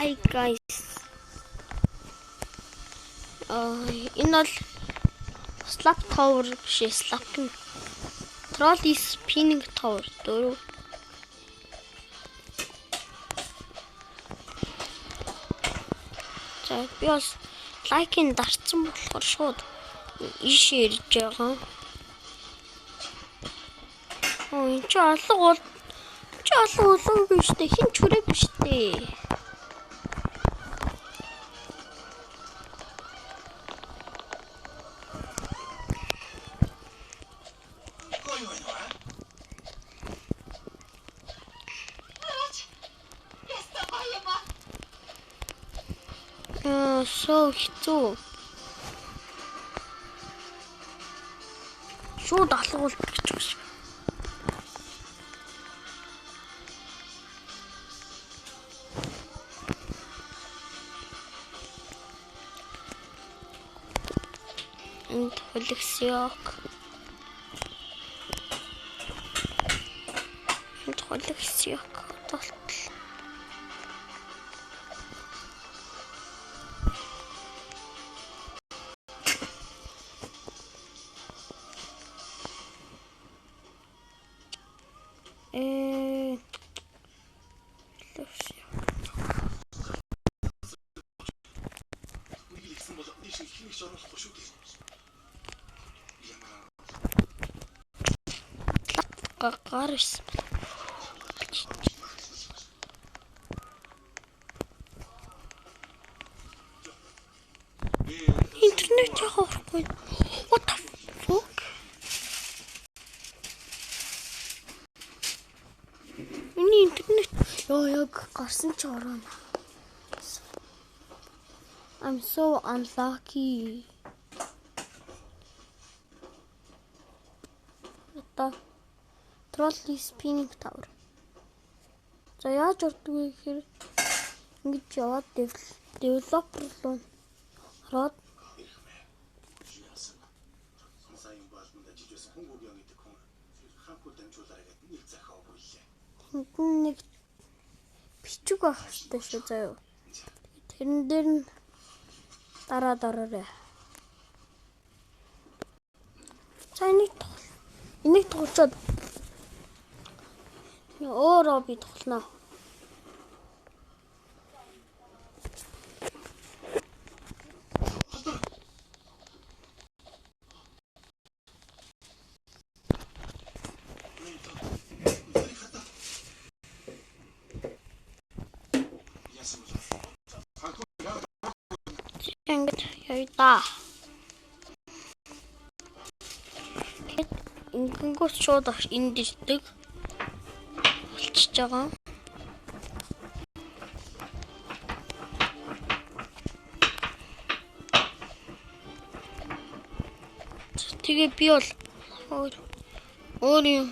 Hi guys. Энэ бол Slap Tower биш Slap Trolley Spinning Tower 4. За би бас лайкийг дарцсан болохоор шууд ийшээ ирж байгаа. Энэ ч олон биш дээ. Хин ч хүрээ биш дээ. So хэцүү. Шууд алгуул гэж байна. Энд холиксиок. Толтол. Гарс. Интернет яахгүй. What the fuck? Миний интернет яг гарсан ч орно. I'm so unlucky. Trolley Spinning Tower. За яаж ордог вэ гэхээр ингэж яваад developer руу ороод нэг бичиг байх хэрэгтэй шүү заяа. Тэрэн дээр нь дараарай. За энийг тоглоод өөрөө би тоглоно. Ингэж яйда. Ингэнгүүт шууд энд ирдэг. Болчихж байгаа. Тэгээ би бол өөр юм.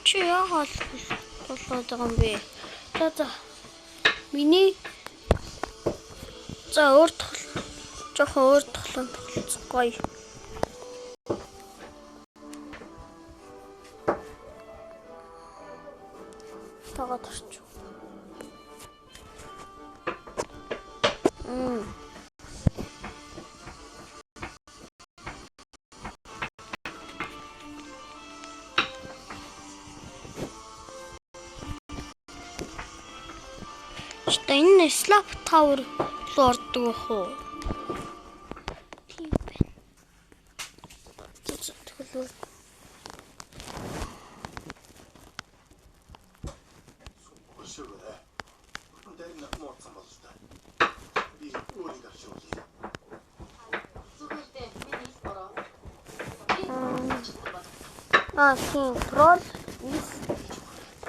Чи яагаад болоод байгаа юм бэ? За. Миний өөр тоглоцгоё. Тагаад орч. Энэ Slap Tower руу ордог хөө. Тийм байна. Тэгвэл тийм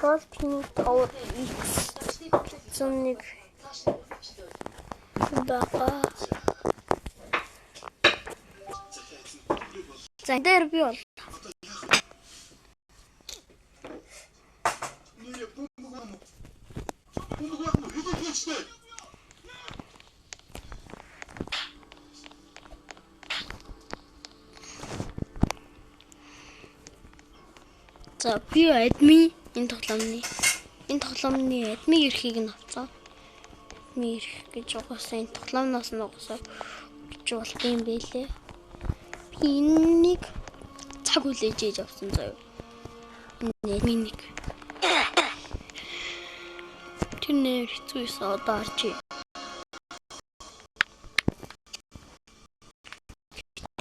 Troll Spinning Tower X зүүнник бага. За дээр би бол за би админ энэ тоглоомны энэ тоглоомны админ эрхийг нь авцгаа. Админ эрх гэж угаасаа энэ тоглоомноос нь угаасаа гэж болт юм байлээ. Би энийг цаг үлээж ээж авсан заяа. Миник. Тэр нэр хэцүүсэн одоо арчи.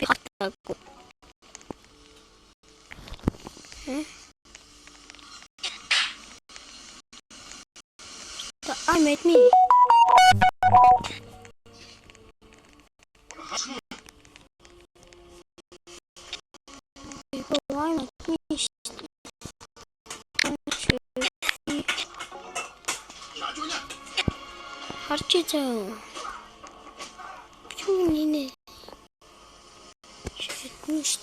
Би хатаагүй. I'm at me. I'm at me. Харчиж. Юу нэ? Шийдэж.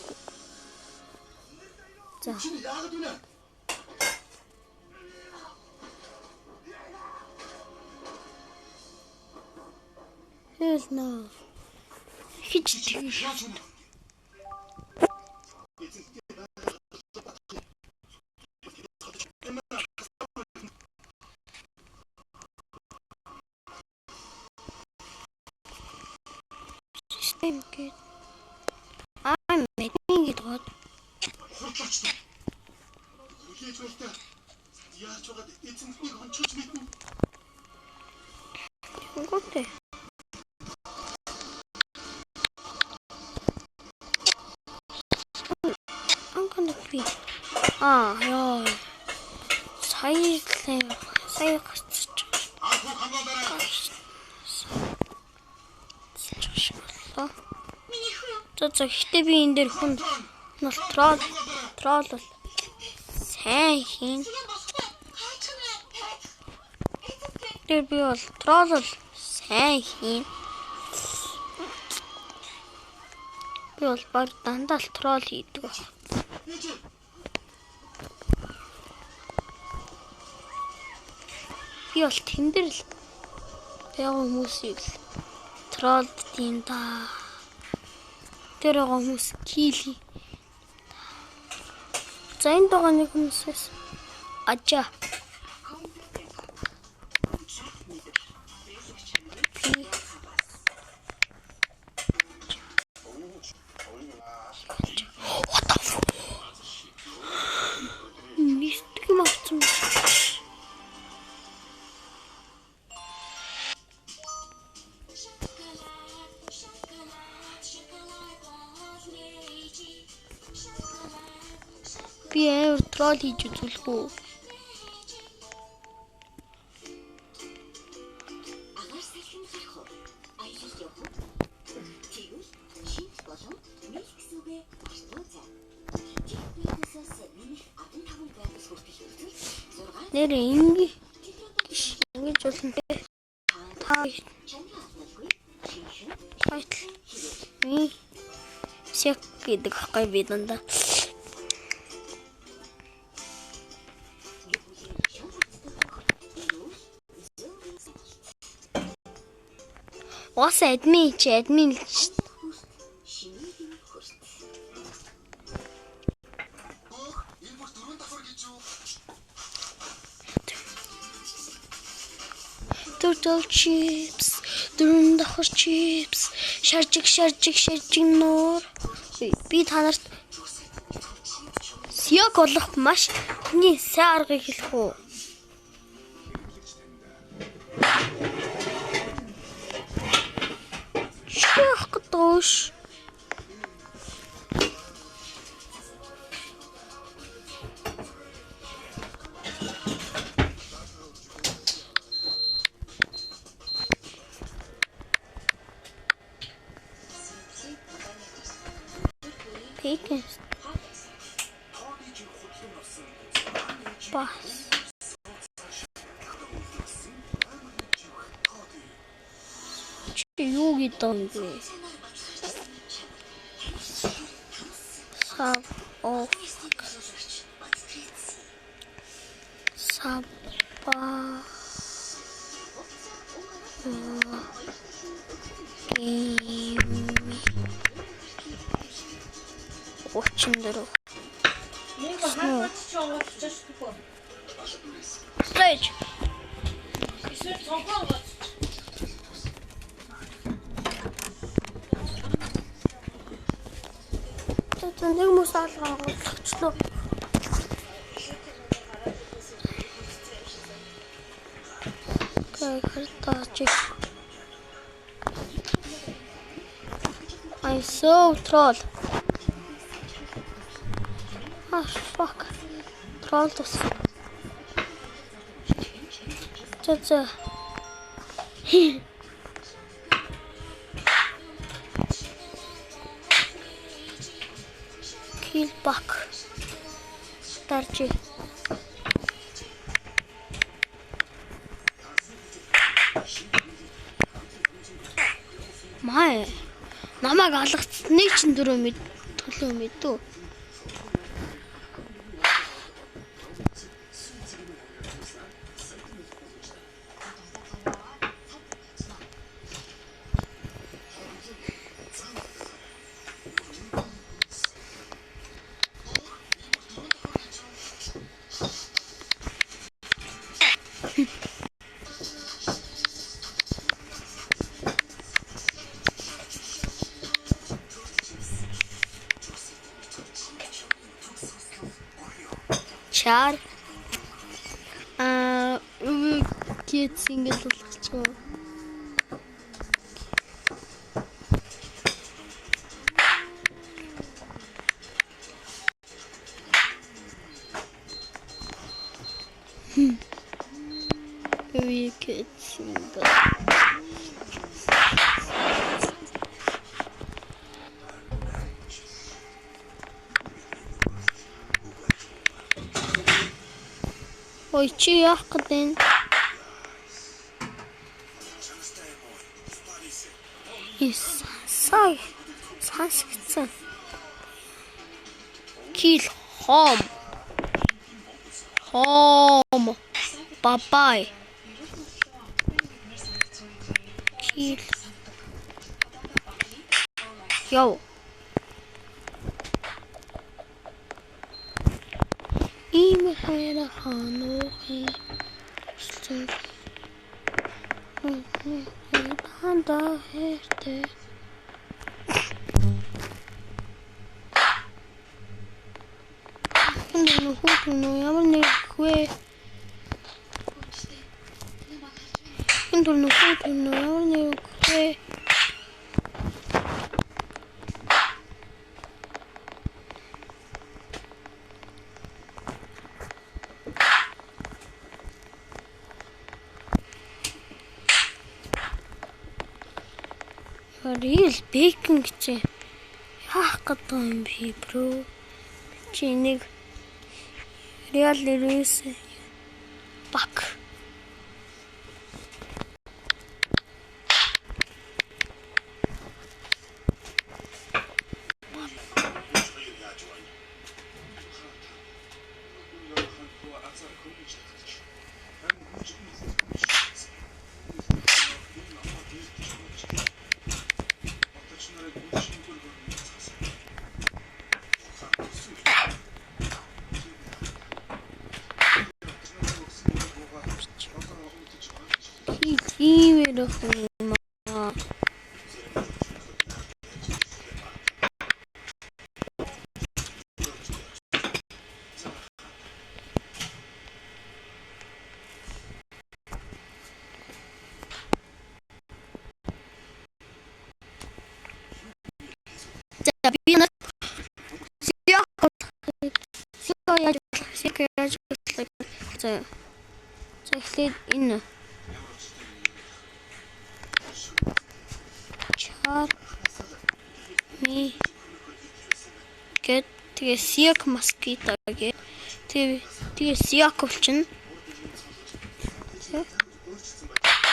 За. Хэлнэ. Хич тийм. Систем гээд мэдний гээд хурцлаач. Үлээж байлаа. Яаж байгаад эзэнхнийг хончиж мэднэ. Гүтээ. Анхны яа. Сая гарч. Ахуу хамгаалаарай. За гэхдээ би энэ дээр хүн трол бол сайн хийн. Тэр би бол трол сайн хийн. Би бол баг дандаа л трол хийдэг баг. Би бол тэндэр л яг хүмүүсийг л тролд тийм да. Тэр хүмүүс кили. За энэ байгаа нэг хүмүүсээс ачаа. Би трол хийж үзүүлэх үү? Нэр ингэж болно те. Всех гэдэг хай биданда. Ос админ л шүү. Turtle chips, дөрөв давхар chips, шаржиг нуур. Би та нарт сяг олох маш хүний сайн аргыг хэлэх үү? Дош. Пикэс. Бас. Юу гэдэг юм бэ? Саба. Очень здорово. Stage. Нэг мөс алгаа голцлоо. Хартаач. I saw troll. Ah, fuck. Troll тус. За. Kill back. Тарчи. Маа. Намайг алгацны чинь дөрөв мэд төлөө мэдүү. Char. Get single болчихоо. We get single. Ой, чи яах гэдэг. Сансгцэн. Kill home. Bye-bye. Kill. Yo. Ийм хайра хануухи. Ханда хэртэй. Ямар нэг хвээ. Ямар нэг хвээ. Real bacon гэж яах гэдэг юм бэ, bro? Чи нэг real erase back. Иймэр юм аа. За би нэг за эхлээд энэ char me get тэгээ siak mosquito гэ тэгээ siak болчихно.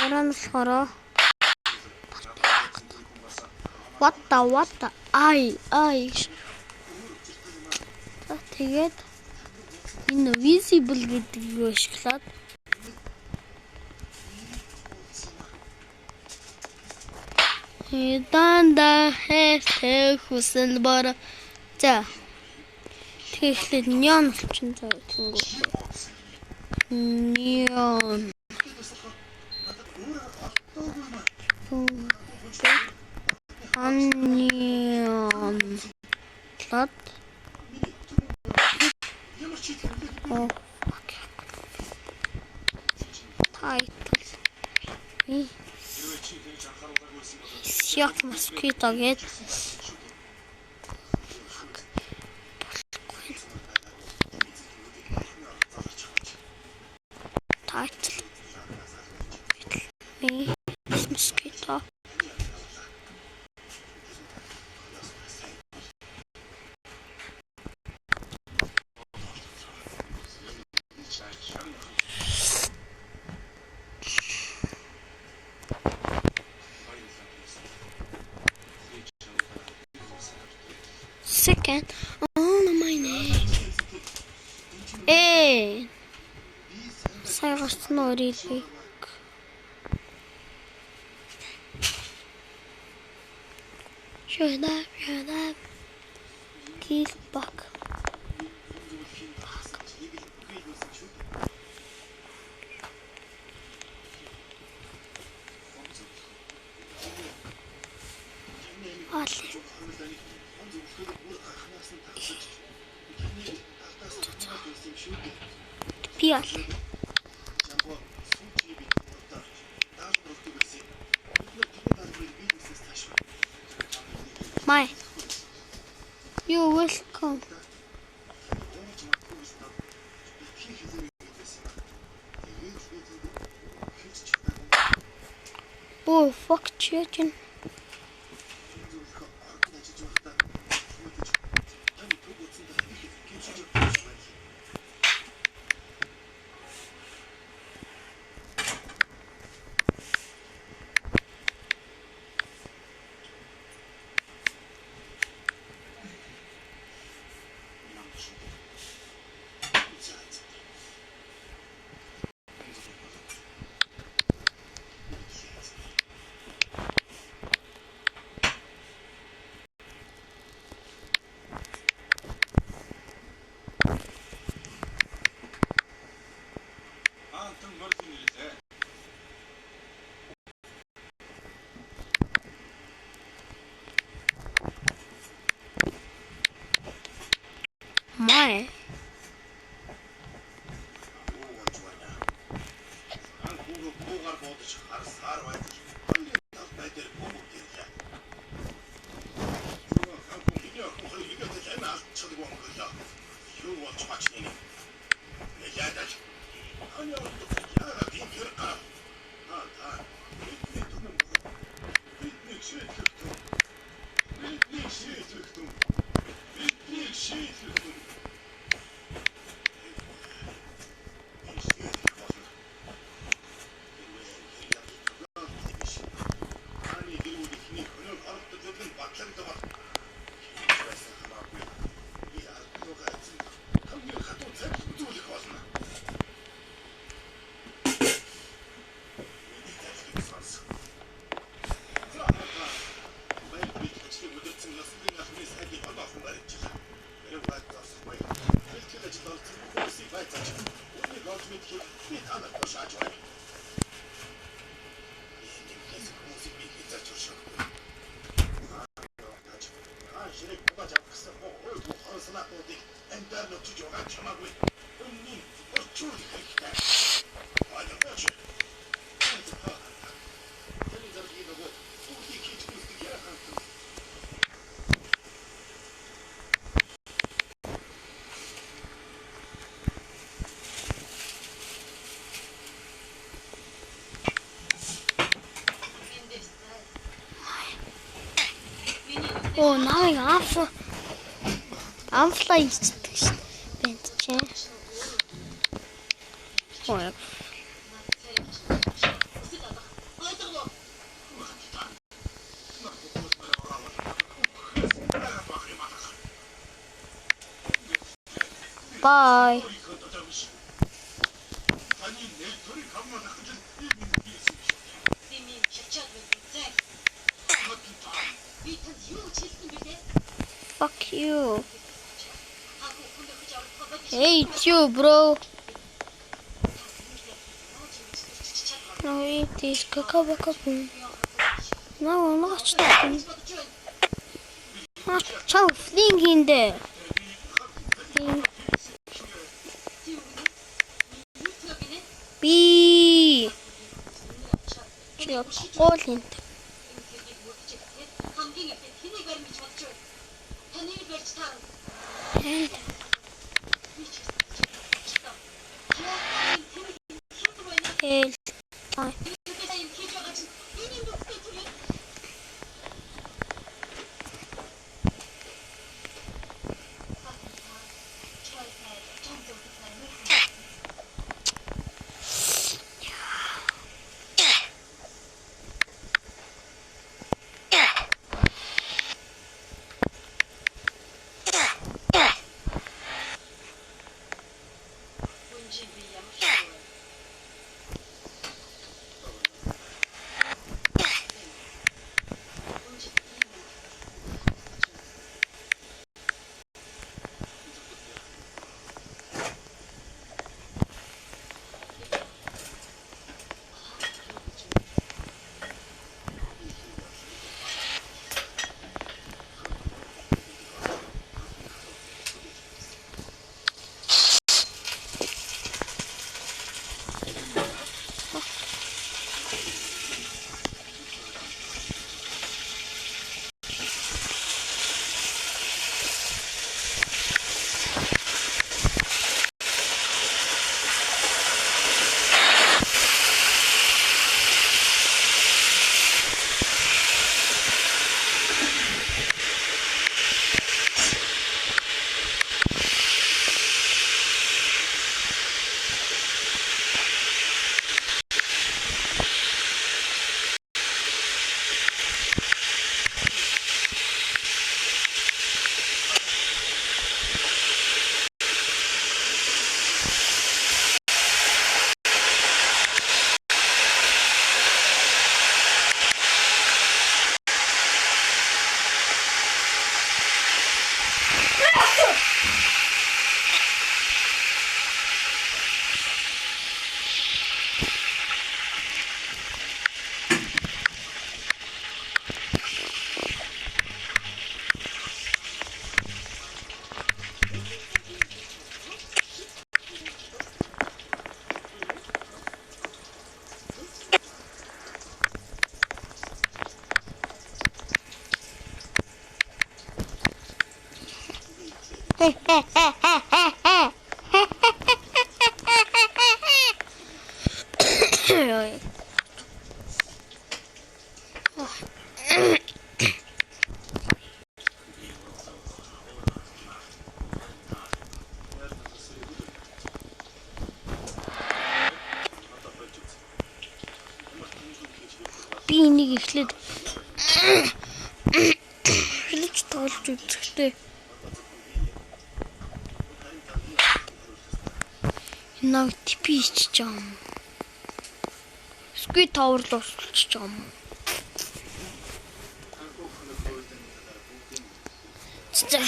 Орон болохоор what the ai тэгээд энэ visible гэдгийг ашиглаад данда хэсэг хүсэл бара. За тэгэхээр neon болчихно. За тэнгүү. Neon. Onion. Blood. Oh, okay. Title. Сиах москито гээд title. Mosquito. Second. Oh, my name. Hey. Сайгаарсан өрөөлөө. Shut up. Kill back. Пиал. My. You're welcome. Oh, fuck chicken. My. Oh, намайг амфлаа хийчихдэг шин. Бэнт чи. Ой. Bye. Fuck you. Hey, it's you, bro. Ой, this какао-какао. Наач таа. Чав флингиндэ. Би. Чип голинт. Ай. Би энийг эхлээд хэлж тоолж үзэхтэй. Наа типич жам. Squid Tower дуусчих юм. За